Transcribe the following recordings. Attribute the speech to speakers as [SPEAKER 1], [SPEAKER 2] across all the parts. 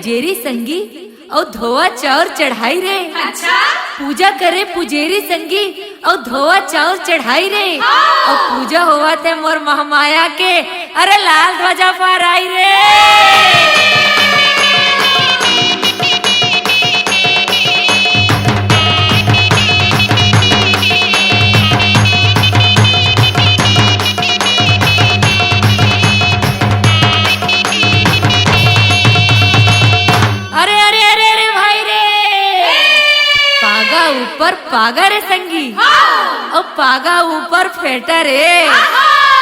[SPEAKER 1] पुजेरी संगी और धोआ चाउर चढ़ाई रे।
[SPEAKER 2] अच्छा
[SPEAKER 1] पूजा करे पुजेरी संगी और धोआ चाउर चढ़ाई रे। और पूजा हुआ थे मोर महामाया के, अरे लाल ध्वजा फहराई रे। ऊपर पागा रे संगी और पागा ऊपर फेटा रे।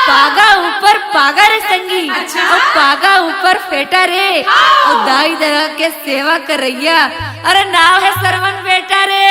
[SPEAKER 1] पागा ऊपर पागा रे संगी और पागा ऊपर फेटा रे। और दाई दगा के सेवा करैया, अरे नाव है सरवन बेटा रे।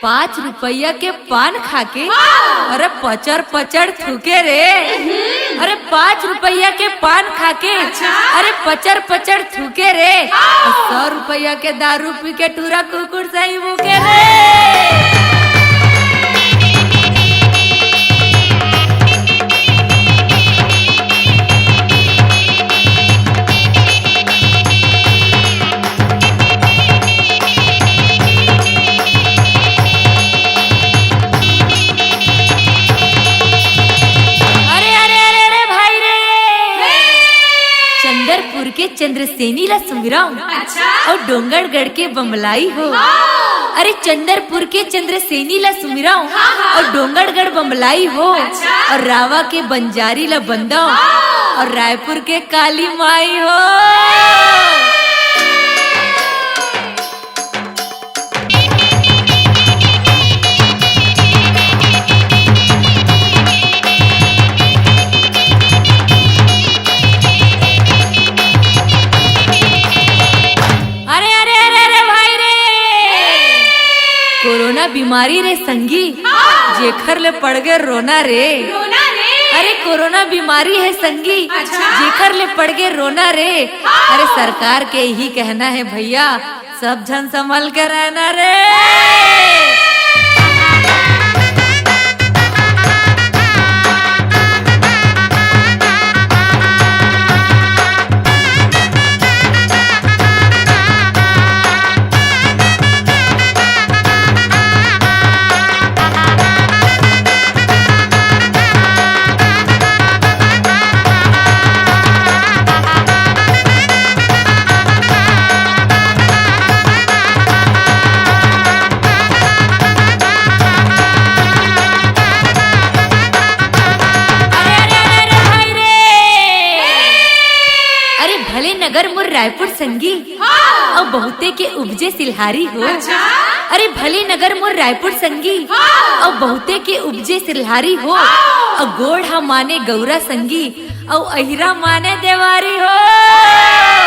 [SPEAKER 1] ₹5 के पान खाके अरे पचर पचर थूके रे। अरे ₹5 के पान खाके अरे पचर पचर थूके रे। और ₹100 के दारू पी के टूरा कुकुर सही भूखे रे। चंदरपुर के चंद्रसेनी ला सुमिराऊ और डोंगरगढ़ के बमलाई हो। अरे चंदरपुर के चंद्रसेनी ला सुमिराऊ और डोंगरगढ़ बमलाई हो। और रावा के बंजारी ला बंदा और रायपुर के काली माई हो। कोरोना बीमारी रे संगी जेखर ले पड़ गए रोना रे। अरे कोरोना बीमारी है संगी जेखर ले पड़ गए रोना रे। अरे सरकार के ही कहना है भैया, सब जन संभल के रहना रे। नगर मुर रायपुर संगी और बहुते के उपजे सिलहारी हो। अरे भले नगर मुर रायपुर संगी और बहुते के उपजे सिलहारी हो। और गोढ़ा माने गौरा संगी और अहिरा माने देवारी हो।